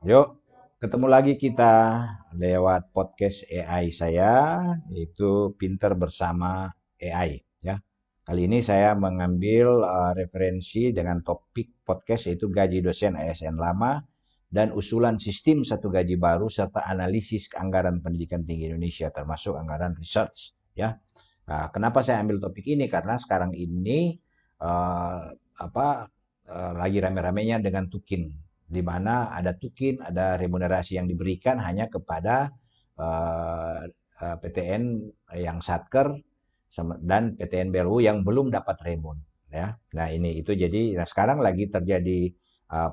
Yuk, ketemu lagi kita lewat podcast AI saya, yaitu Pinter Bersama AI. Ya, kali ini saya mengambil referensi dengan topik podcast yaitu gaji dosen ASN lama dan usulan sistem satu gaji baru serta analisis anggaran pendidikan tinggi Indonesia termasuk anggaran research. Ya, nah, kenapa saya ambil topik ini? Karena sekarang ini eh, apa lagi rame-ramenya dengan tukin, di mana ada tukin, ada remunerasi yang diberikan hanya kepada eh, PTN yang satker dan PTN BLU yang belum dapat remun. Ya, nah ini itu jadi, nah sekarang lagi terjadi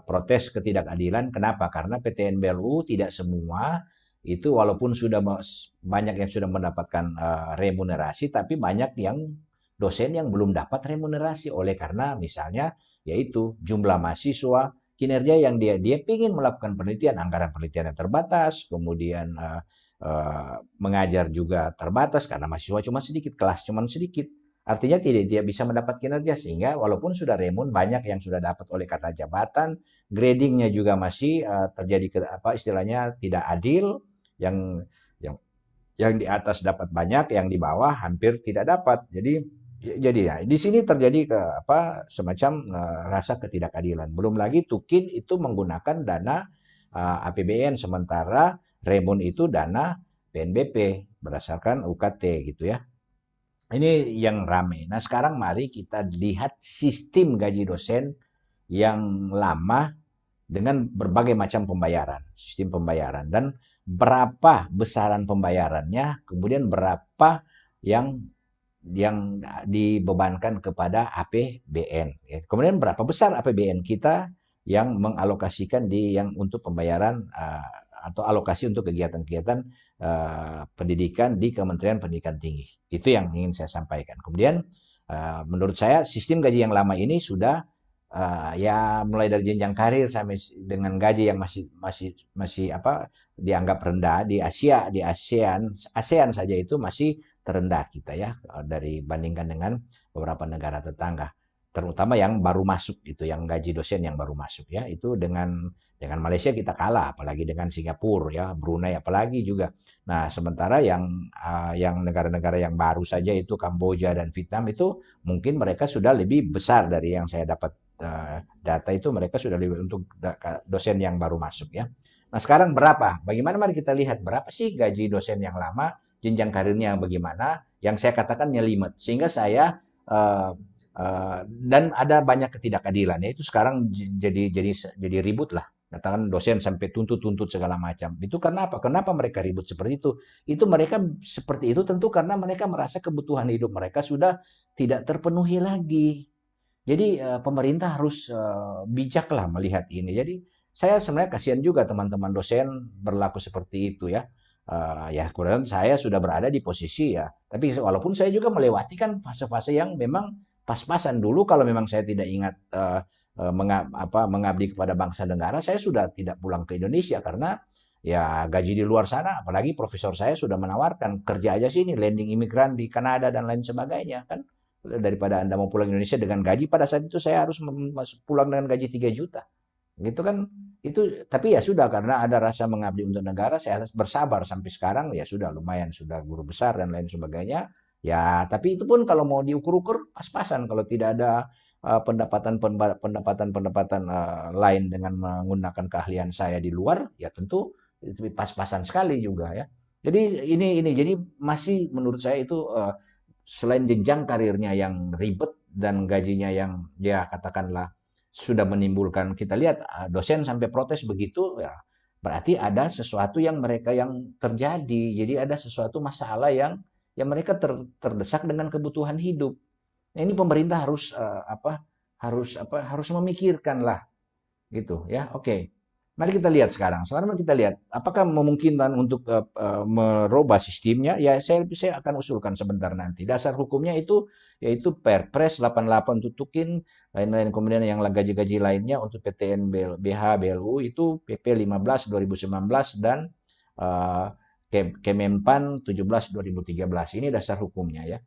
protes ketidakadilan. Kenapa? Karena PTN BLU tidak semua itu walaupun sudah banyak yang sudah mendapatkan remunerasi, tapi banyak yang dosen yang belum dapat remunerasi oleh karena misalnya yaitu jumlah mahasiswa, kinerja yang dia ingin melakukan penelitian, anggaran penelitian yang terbatas, kemudian mengajar juga terbatas karena mahasiswa cuma sedikit, kelas cuma sedikit. Artinya tidak bisa mendapat kinerja sehingga walaupun sudah remun banyak yang sudah dapat oleh karena jabatan, gradingnya juga masih terjadi apa istilahnya tidak adil, yang yang yang di atas dapat banyak, yang di bawah hampir tidak dapat. Jadi ya di sini terjadi apa semacam rasa ketidakadilan. Belum lagi Tukin itu menggunakan dana APBN sementara Remun itu dana PNBP berdasarkan UKT gitu ya. Ini yang rame. Nah, sekarang mari kita lihat sistem gaji dosen yang lama dengan berbagai macam pembayaran, sistem pembayaran, dan berapa besaran pembayarannya, kemudian berapa yang dibebankan kepada APBN. Ya. Kemudian berapa besar APBN kita yang mengalokasikan yang untuk pembayaran atau alokasi untuk kegiatan-kegiatan pendidikan di Kementerian Pendidikan Tinggi. Itu yang ingin saya sampaikan. Kemudian menurut saya sistem gaji yang lama ini sudah ya mulai dari jenjang karir sampai dengan gaji yang masih apa dianggap rendah di Asia, di ASEAN saja itu masih terendah kita ya dari bandingkan dengan beberapa negara tetangga, terutama yang baru masuk itu, yang gaji dosen yang baru masuk ya, itu dengan Malaysia kita kalah, apalagi dengan Singapura ya, Brunei apalagi juga. Nah, sementara yang negara-negara yang baru saja itu Kamboja dan Vietnam itu mungkin mereka sudah lebih besar dari yang saya dapat data itu, mereka sudah lebih untuk dosen yang baru masuk ya. Nah, sekarang berapa? Bagaimana mari kita lihat berapa sih gaji dosen yang lama, jenjang karirnya bagaimana, yang saya katakan nyelimet. Sehingga saya dan ada banyak ketidakadilan ya, itu sekarang jadi ribut lah. Katakan dosen sampai tuntut-tuntut segala macam. Itu karena apa? Kenapa mereka ribut seperti itu? Itu mereka seperti itu tentu karena mereka merasa kebutuhan hidup mereka sudah tidak terpenuhi lagi. Jadi pemerintah harus bijaklah melihat ini. Jadi saya sebenarnya kasihan juga teman-teman dosen berlaku seperti itu ya. Ya kemudian saya sudah berada di posisi ya. Tapi walaupun saya juga melewati kan fase-fase yang memang pas-pasan dulu, kalau memang saya tidak ingat mengabdi kepada bangsa negara, saya sudah tidak pulang ke Indonesia karena ya gaji di luar sana, apalagi profesor saya sudah menawarkan kerja aja sini, landing imigran di Kanada dan lain sebagainya kan, daripada Anda mau pulang Indonesia dengan gaji pada saat itu saya harus pulang dengan gaji 3 juta. Gitu kan. Itu tapi ya sudah, karena ada rasa mengabdi untuk negara saya harus bersabar sampai sekarang, ya sudah lumayan, sudah guru besar dan lain sebagainya. Ya, tapi itu pun kalau mau diukur-ukur pas-pasan, kalau tidak ada pendapatan-pendapatan lain dengan menggunakan keahlian saya di luar, ya tentu itu pas-pasan sekali juga ya. Jadi ini jadi masih menurut saya itu selain jenjang karirnya yang ribet dan gajinya yang dia katakanlah sudah menimbulkan, kita lihat dosen sampai protes begitu ya, berarti ada sesuatu yang mereka yang terjadi. Jadi ada sesuatu masalah yang mereka terdesak dengan kebutuhan hidup. Nah, ini pemerintah harus harus memikirkan lah gitu ya. Oke. Mari kita lihat sekarang. Sekarang kita lihat apakah memungkinkan untuk merubah sistemnya. Ya saya akan usulkan sebentar nanti. Dasar hukumnya itu yaitu Perpres 88 untuk Tukin, lain-lain, kemudian yang gaji-gaji lainnya untuk PTN BH BLU itu PP 15 2019 dan uh, Kemenpan 17 2013. Ini dasar hukumnya ya.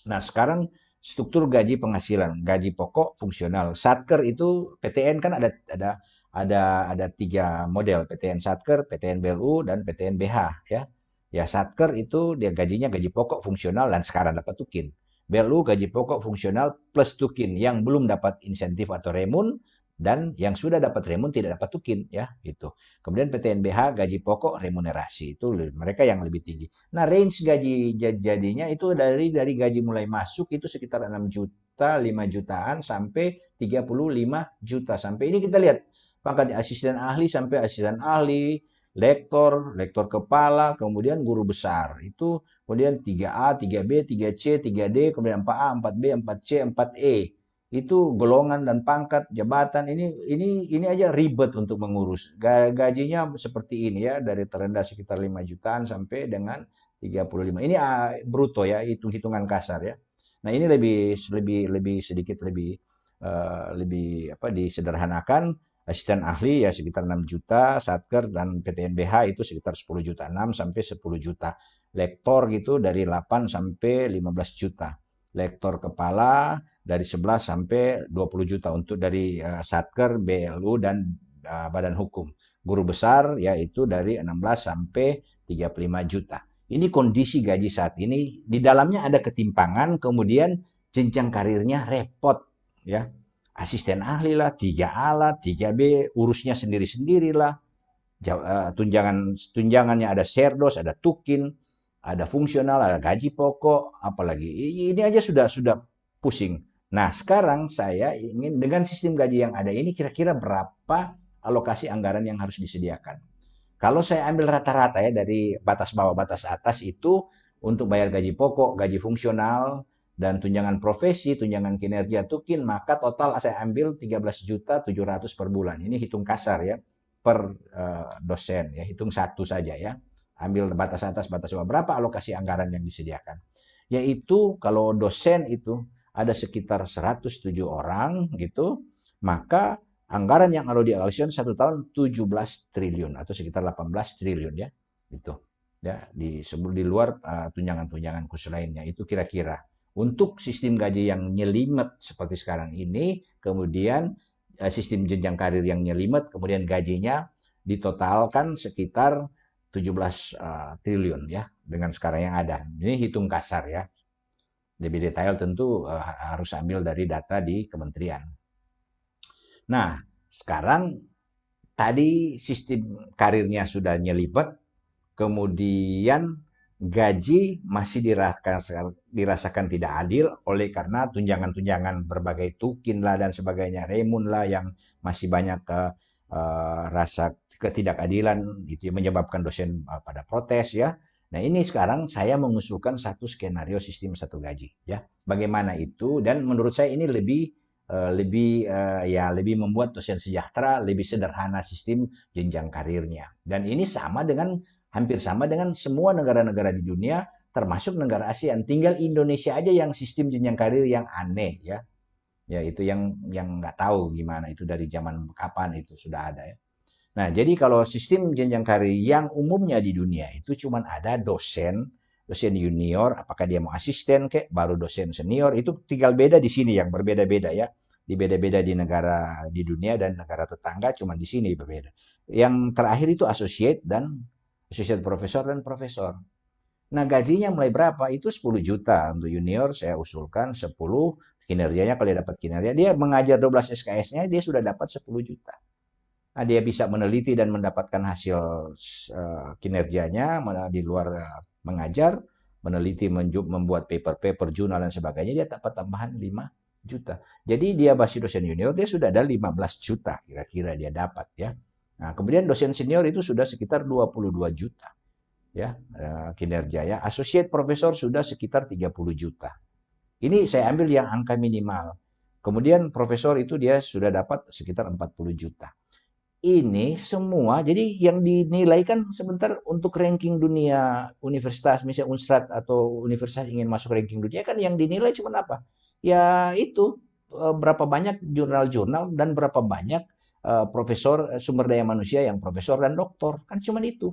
Nah, sekarang struktur gaji penghasilan, gaji pokok fungsional. Satker itu PTN kan ada ada 3 model, PTN Satker, PTN BLU, dan PTN BH ya. Ya, Satker itu dia gajinya gaji pokok fungsional dan sekarang dapat tukin. BLU gaji pokok fungsional plus tukin yang belum dapat insentif atau remun, dan yang sudah dapat remun tidak dapat tukin ya gitu. Kemudian PTN BH gaji pokok remunerasi itu mereka yang lebih tinggi. Nah, range gaji jadinya itu dari gaji mulai masuk itu sekitar 6 juta, 5 jutaan sampai 35 juta. Sampai ini kita lihat pangkat asisten ahli sampai asisten ahli, lektor, lektor kepala, kemudian guru besar. Itu kemudian 3A, 3B, 3C, 3D, kemudian 4A, 4B, 4C, 4E. Itu golongan dan pangkat jabatan ini aja ribet untuk mengurus. Gajinya seperti ini ya, dari terendah sekitar 5 jutaan sampai dengan 35. Ini bruto ya, hitung-hitungan kasar ya. Nah, ini lebih sedikit lebih apa disederhanakan. Asisten ahli ya sekitar 6 juta, Satker dan PTNBH itu sekitar 10 juta, 6 sampai 10 juta. Lektor gitu dari 8 sampai 15 juta. Lektor kepala dari 11 sampai 20 juta untuk dari Satker, BLU, dan Badan Hukum. Guru besar yaitu dari 16 sampai 35 juta. Ini kondisi gaji saat ini. Di dalamnya ada ketimpangan, kemudian jenjang karirnya repot ya. Asisten ahli lah, 3A lah, 3B, urusnya sendiri-sendiri lah. Tunjangannya ada serdos, ada tukin, ada fungsional, ada gaji pokok, apalagi ini aja sudah pusing. Nah, sekarang saya ingin dengan sistem gaji yang ada ini kira-kira berapa alokasi anggaran yang harus disediakan. Kalau saya ambil rata-rata ya dari batas bawah batas atas itu untuk bayar gaji pokok, gaji fungsional, dan tunjangan profesi, tunjangan kinerja tukin, maka total saya ambil 13.700.000 per bulan. Ini hitung kasar ya, per dosen ya, hitung satu saja ya. Ambil batas atas, batas bawah. Berapa alokasi anggaran yang disediakan? Yaitu kalau dosen itu ada sekitar 107 orang gitu, maka anggaran yang harus dialokasikan 1 tahun 17 triliun atau sekitar 18 triliun ya. Itu ya di luar tunjangan-tunjangan khusus lainnya itu kira-kira untuk sistem gaji yang nyelimet seperti sekarang ini, kemudian sistem jenjang karir yang nyelimet, kemudian gajinya ditotalkan sekitar 17 triliun ya dengan sekarang yang ada. Ini hitung kasar ya. Lebih detail tentu harus ambil dari data di kementerian. Nah, sekarang tadi sistem karirnya sudah nyelimet, kemudian gaji masih dirasakan tidak adil oleh karena tunjangan-tunjangan berbagai tukin lah dan sebagainya, remun lah yang masih banyak rasa ketidakadilan itu menyebabkan dosen pada protes ya. Nah, ini sekarang saya mengusulkan satu skenario sistem satu gaji ya. Bagaimana itu, dan menurut saya ini lebih membuat dosen sejahtera, lebih sederhana sistem jenjang karirnya. Dan ini hampir sama dengan semua negara-negara di dunia, termasuk negara ASEAN. Tinggal Indonesia aja yang sistem jenjang karir yang aneh ya. Ya itu yang nggak tahu gimana itu dari zaman kapan itu sudah ada ya. Nah, jadi kalau sistem jenjang karir yang umumnya di dunia itu cuma ada dosen junior, apakah dia mau asisten kayak baru dosen senior, itu tinggal beda di sini yang berbeda-beda ya. Beda-beda di negara di dunia dan negara tetangga, cuma di sini berbeda. Yang terakhir itu associate profesor dan profesor. Nah, gajinya mulai berapa? Itu 10 juta. Untuk junior saya usulkan 10. Kinerjanya kalau dia dapat kinerja, dia mengajar 12 SKS-nya, dia sudah dapat 10 juta. Nah, dia bisa meneliti dan mendapatkan hasil kinerjanya di luar mengajar, meneliti, membuat paper-paper, jurnal dan sebagainya, dia dapat tambahan 5 juta. Jadi dia masih dosen junior, dia sudah ada 15 juta kira-kira dia dapat ya. Nah, kemudian dosen senior itu sudah sekitar 22 juta ya kinerja ya. Associate profesor sudah sekitar 30 juta. Ini saya ambil yang angka minimal. Kemudian profesor itu dia sudah dapat sekitar 40 juta. Ini semua, jadi yang dinilai kan sebentar untuk ranking dunia universitas, misalnya Unstrat atau universitas ingin masuk ranking dunia kan yang dinilai cuma apa? Ya itu berapa banyak jurnal-jurnal dan berapa banyak profesor sumber daya manusia yang profesor dan doktor, kan cuma itu.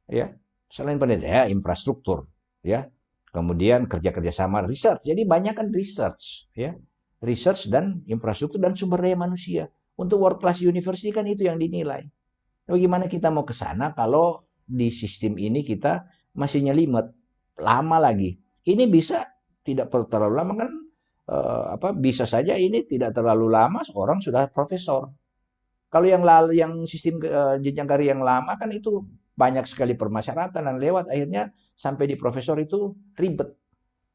Ya, selain penelitian ya, infrastruktur, ya. Kemudian kerja sama research. Jadi banyak kan research, ya. Research dan infrastruktur dan sumber daya manusia. Untuk world class university kan itu yang dinilai. Bagaimana kita mau ke sana kalau di sistem ini kita masih nyelimet, lama lagi. Ini bisa tidak terlalu lama kan, bisa saja ini tidak terlalu lama orang sudah profesor. Kalau yang sistem jenjang karir yang lama kan itu banyak sekali permasyarakatan dan lewat akhirnya sampai di profesor itu ribet.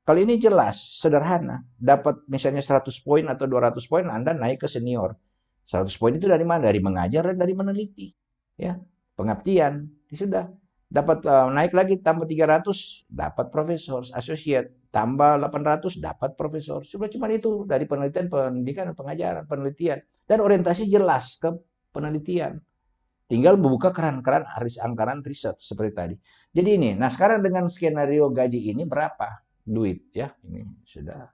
Kalau ini jelas, sederhana. Dapat misalnya 100 poin atau 200 poin, Anda naik ke senior. 100 poin itu dari mana? Dari mengajar dan dari meneliti. Ya, pengabdian. Sudah. Dapat naik lagi tambah 300, dapat profesor, associate. Tambah 800, dapat profesor. Cuma itu dari penelitian, pendidikan, pengajaran, penelitian. Dan orientasi jelas ke penelitian. Tinggal membuka keran-keran anggaran riset seperti tadi. Jadi ini, nah sekarang dengan skenario gaji ini berapa duit ya? Ini sudah.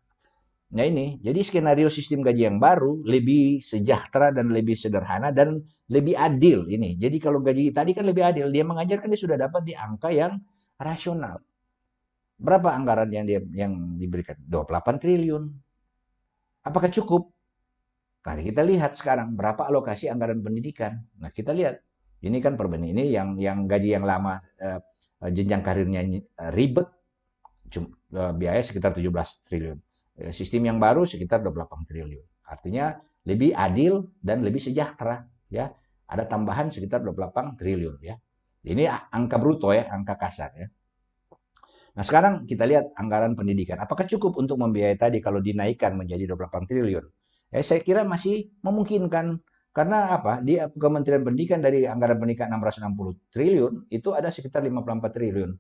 Nah ini, jadi skenario sistem gaji yang baru lebih sejahtera dan lebih sederhana dan lebih adil ini. Jadi kalau gaji tadi kan lebih adil, dia mengajarkan dia sudah dapat di angka yang rasional. Berapa anggaran yang diberikan? 28 triliun. Apakah cukup? Mari kita lihat sekarang berapa alokasi anggaran pendidikan. Nah, kita lihat. Ini kan perbandingan ini yang gaji yang lama jenjang karirnya ribet, biaya sekitar 17 triliun. Sistem yang baru sekitar 28 triliun. Artinya lebih adil dan lebih sejahtera ya. Ada tambahan sekitar 28 triliun ya. Ini angka bruto ya, angka kasar ya. Nah, sekarang kita lihat anggaran pendidikan. Apakah cukup untuk membiayai tadi kalau dinaikkan menjadi 28 triliun? Saya kira masih memungkinkan. Karena apa? Di Kementerian Pendidikan dari anggaran pendidikan 660 triliun, itu ada sekitar 54 triliun.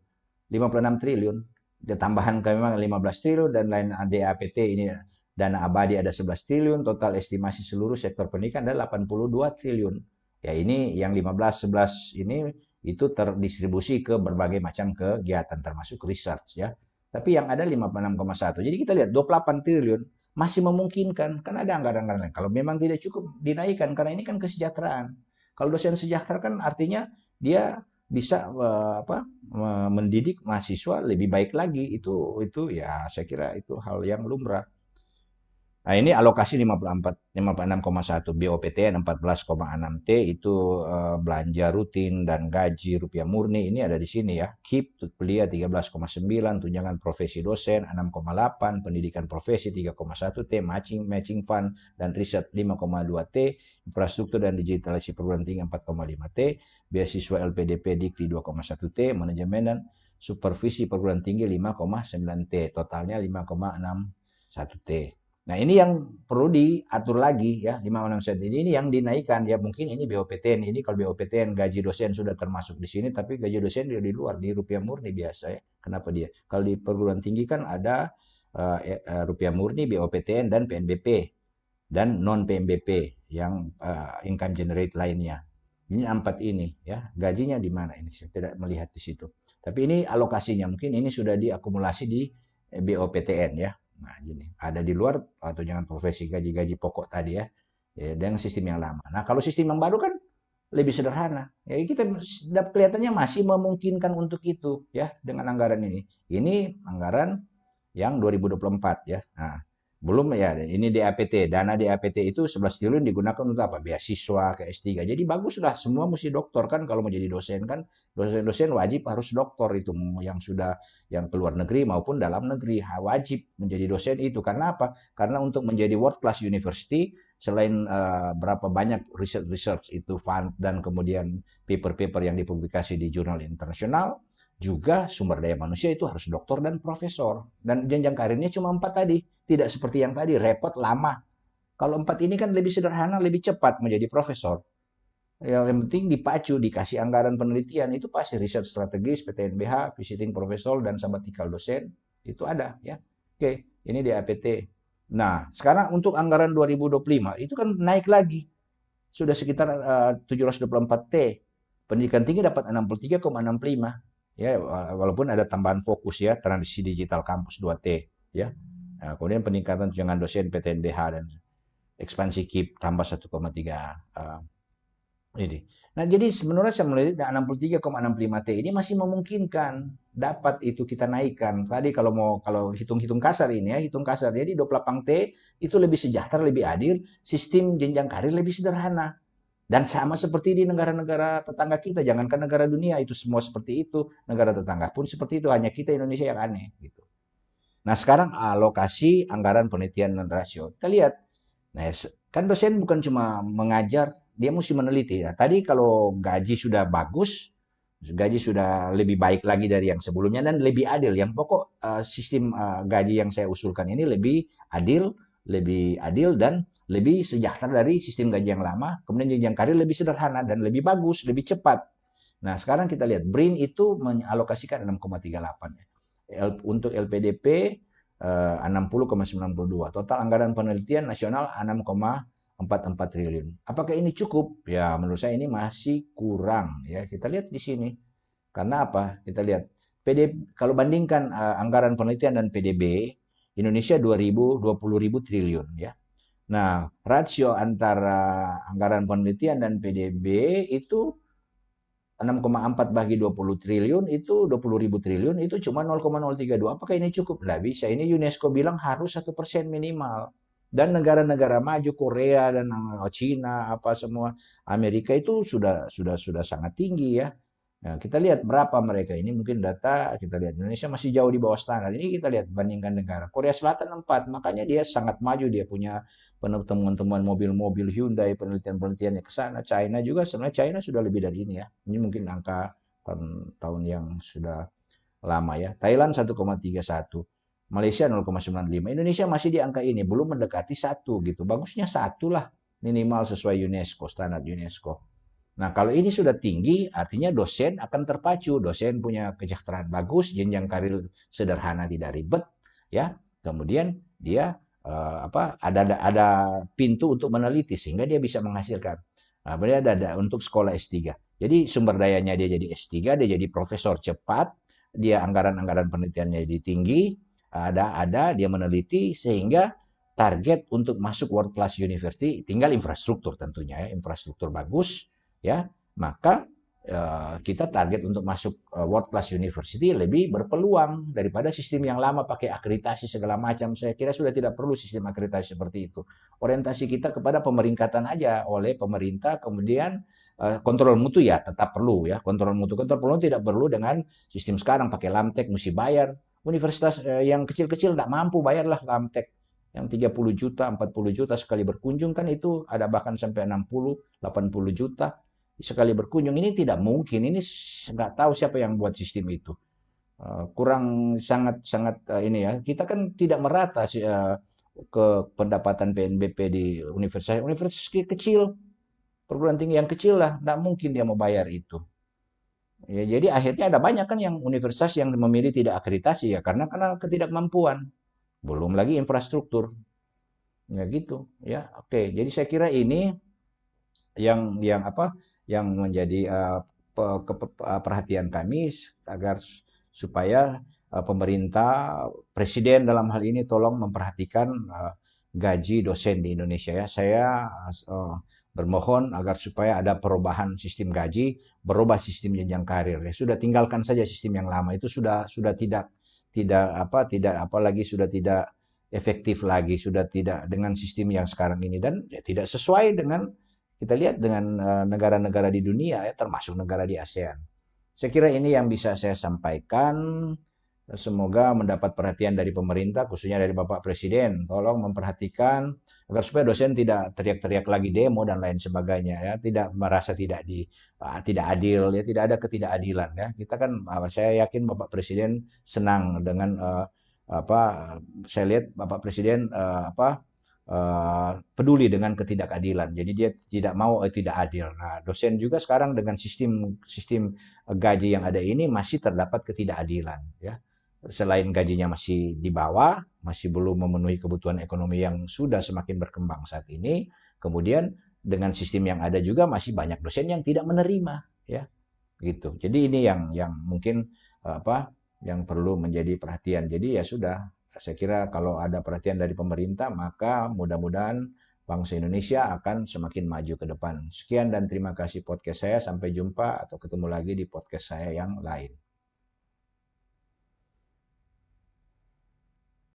56 triliun. Dia tambahan memang 15 triliun dan lain DAPT ini dana abadi ada 11 triliun, total estimasi seluruh sektor pendidikan adalah 82 triliun. Ya ini yang 15 11 ini itu terdistribusi ke berbagai macam kegiatan termasuk research ya. Tapi yang ada 56,1. Jadi kita lihat 28 triliun masih memungkinkan kan ada anggaran-anggaran lain. Kalau memang tidak cukup dinaikkan karena ini kan kesejahteraan. Kalau dosen sejahtera kan artinya dia bisa mendidik mahasiswa lebih baik lagi. Itu ya saya kira itu hal yang lumrah. Nah, ini alokasi 56,1, BOPTN 14,6 T itu belanja rutin dan gaji rupiah murni ini ada di sini ya. KIP kuliah 13,9, tunjangan profesi dosen 6,8, pendidikan profesi 3,1 T, matching fund dan riset 5,2 T, infrastruktur dan digitalisasi perguruan tinggi 4,5 T, beasiswa LPDP Dikti 2,1 T, manajemen dan supervisi perguruan tinggi 5,9 T, totalnya 5,61 T. Nah, ini yang perlu diatur lagi ya, 5,6 ini yang dinaikkan ya, mungkin ini BOPTN. Ini kalau BOPTN gaji dosen sudah termasuk di sini, tapi gaji dosen di luar, di rupiah murni biasa ya. Kenapa dia? Kalau di perguruan tinggi kan ada rupiah murni, BOPTN dan PNBP dan non PNBP yang income generate lainnya. Ini 4 ini ya, gajinya di mana ini? Saya tidak melihat di situ. Tapi ini alokasinya mungkin ini sudah diakumulasi di BOPTN ya. Nah, gini, ada di luar atau jangan profesi gaji-gaji pokok tadi ya, dengan sistem yang lama. Nah, kalau sistem yang baru kan lebih sederhana. Ya, kita kelihatannya masih memungkinkan untuk itu ya dengan anggaran ini. Ini anggaran yang 2024 ya. Nah, belum ya, ini DAPT. Dana DAPT itu 11 triliun digunakan untuk apa? Beasiswa ke S3. Jadi bagus lah, semua mesti doktor kan kalau mau jadi dosen kan. Dosen-dosen wajib harus doktor itu yang sudah yang keluar negeri maupun dalam negeri wajib menjadi dosen itu. Karena apa? Karena untuk menjadi world class university selain berapa banyak research itu fund dan kemudian paper-paper yang dipublikasi di jurnal internasional, juga sumber daya manusia itu harus doktor dan profesor. Dan jenjang karirnya cuma 4 tadi. Tidak seperti yang tadi, repot, lama. Kalau 4 ini kan lebih sederhana, lebih cepat menjadi profesor. Yang penting dipacu, dikasih anggaran penelitian, itu pasti riset strategis, PTNBH, visiting profesor, dan sabbatical dosen, itu ada ya. Oke, ini di APT. Nah, sekarang untuk anggaran 2025, itu kan naik lagi. Sudah sekitar 724 T. Pendidikan tinggi dapat 63,65. Ya, walaupun ada tambahan fokus ya, transisi digital kampus 2T ya. Nah, kemudian peningkatan tunjangan dosen PTNBH dan ekspansi KIP tambah 1,3 Ini. Nah, jadi sebenarnya saya melihat 63,65 T ini masih memungkinkan dapat itu kita naikkan. Tadi kalau hitung-hitung kasar ini ya, hitung kasar. Jadi 28 T itu lebih sejahtera, lebih adil, sistem jenjang karir lebih sederhana. Dan sama seperti di negara-negara tetangga kita, jangankan negara dunia itu semua seperti itu, negara tetangga pun seperti itu, hanya kita Indonesia yang aneh gitu. Nah, sekarang alokasi anggaran penelitian dan rasio. Kita lihat. Nah, kan dosen bukan cuma mengajar, dia mesti meneliti. Nah, tadi kalau gaji sudah bagus, gaji sudah lebih baik lagi dari yang sebelumnya dan lebih adil. Yang pokok sistem gaji yang saya usulkan ini lebih adil dan lebih sejahtera dari sistem gaji yang lama. Kemudian jenjang karir lebih sederhana dan lebih bagus, lebih cepat. Nah, sekarang kita lihat BRIN itu mengalokasikan 6,38. Untuk LPDP 60,92. Total anggaran penelitian nasional 6,44 triliun. Apakah ini cukup? Ya, menurut saya ini masih kurang ya. Kita lihat di sini. Karena apa? Kita lihat kalau bandingkan anggaran penelitian dan PDB, Indonesia 20 ribu triliun ya. Nah, rasio antara anggaran penelitian dan PDB itu 6,4 bagi 20 triliun itu 20 ribu triliun itu cuma 0,032. Apakah ini cukup? Nggak bisa. Ini UNESCO bilang harus 1% minimal. Dan negara-negara maju Korea dan Cina apa semua Amerika itu sudah sangat tinggi ya. Nah, kita lihat berapa mereka ini mungkin data kita lihat Indonesia masih jauh di bawah standar. Ini kita lihat bandingkan negara. Korea Selatan 4, makanya dia sangat maju, dia punya temuan-temuan mobil-mobil Hyundai, penelitian-penelitiannya ke sana. China juga sebenarnya China sudah lebih dari ini ya. Ini mungkin angka tahun yang sudah lama ya. Thailand 1,31. Malaysia 0,95. Indonesia masih di angka ini, belum mendekati 1 gitu. Bagusnya 1 lah minimal sesuai UNESCO, standar UNESCO. Nah, kalau ini sudah tinggi, artinya dosen akan terpacu. Dosen punya kesejahteraan bagus, jenjang karir sederhana, tidak ribet, ya. Kemudian dia ada pintu untuk meneliti sehingga dia bisa menghasilkan. Nah, kemudian ada untuk sekolah S3. Jadi sumber dayanya dia jadi S3, dia jadi profesor cepat, dia anggaran-anggaran penelitiannya jadi tinggi, ada dia meneliti sehingga target untuk masuk world class university tinggal infrastruktur tentunya ya, infrastruktur bagus ya, maka kita target untuk masuk world class university lebih berpeluang daripada sistem yang lama pakai akreditasi segala macam. Saya kira sudah tidak perlu sistem akreditasi seperti itu. Orientasi kita kepada pemeringkatan aja oleh pemerintah, kemudian kontrol mutu ya tetap perlu ya, kontrol mutu tidak perlu dengan sistem sekarang pakai Lamtek mesti bayar. Universitas yang kecil-kecil tidak mampu bayarlah Lamtek yang 30 juta, 40 juta sekali berkunjung kan itu ada bahkan sampai 60, 80 juta sekali berkunjung. Ini tidak mungkin. Ini nggak tahu siapa yang buat sistem itu. Kurang sangat ini ya. Kita kan tidak merata ke pendapatan PNBP di universitas. Universitas kecil, perguruan tinggi yang kecil lah, nggak mungkin dia mau bayar itu. Ya, jadi akhirnya ada banyak kan yang universitas yang memilih tidak akreditasi ya karena ketidakmampuan. Belum lagi infrastruktur. Ya gitu ya. Oke, jadi saya kira ini yang apa yang menjadi perhatian kami agar supaya pemerintah presiden dalam hal ini tolong memperhatikan gaji dosen di Indonesia ya. Saya bermohon agar supaya ada perubahan sistem gaji, berubah sistem jenjang karir. Ya sudah tinggalkan saja sistem yang lama itu sudah tidak apalagi sudah tidak efektif lagi, sudah tidak dengan sistem yang sekarang ini dan ya, tidak sesuai dengan kita lihat dengan negara-negara di dunia ya termasuk negara di ASEAN. Saya kira ini yang bisa saya sampaikan. Semoga mendapat perhatian dari pemerintah, khususnya dari Bapak Presiden. Tolong memperhatikan agar supaya dosen tidak teriak-teriak lagi demo dan lain sebagainya ya, tidak merasa tidak adil ya, tidak ada ketidakadilan ya. Kita kan saya yakin Bapak Presiden senang dengan apa saya lihat Bapak Presiden peduli dengan ketidakadilan. Jadi dia tidak mau tidak adil. Nah, dosen juga sekarang dengan sistem sistem gaji yang ada ini masih terdapat ketidakadilan ya. Selain gajinya masih di bawah, masih belum memenuhi kebutuhan ekonomi yang sudah semakin berkembang saat ini, kemudian dengan sistem yang ada juga masih banyak dosen yang tidak menerima ya gitu. Jadi ini yang mungkin yang perlu menjadi perhatian. Jadi ya sudah, saya kira kalau ada perhatian dari pemerintah maka mudah-mudahan bangsa Indonesia akan semakin maju ke depan. Sekian dan terima kasih podcast saya. Sampai jumpa atau ketemu lagi di podcast saya yang lain.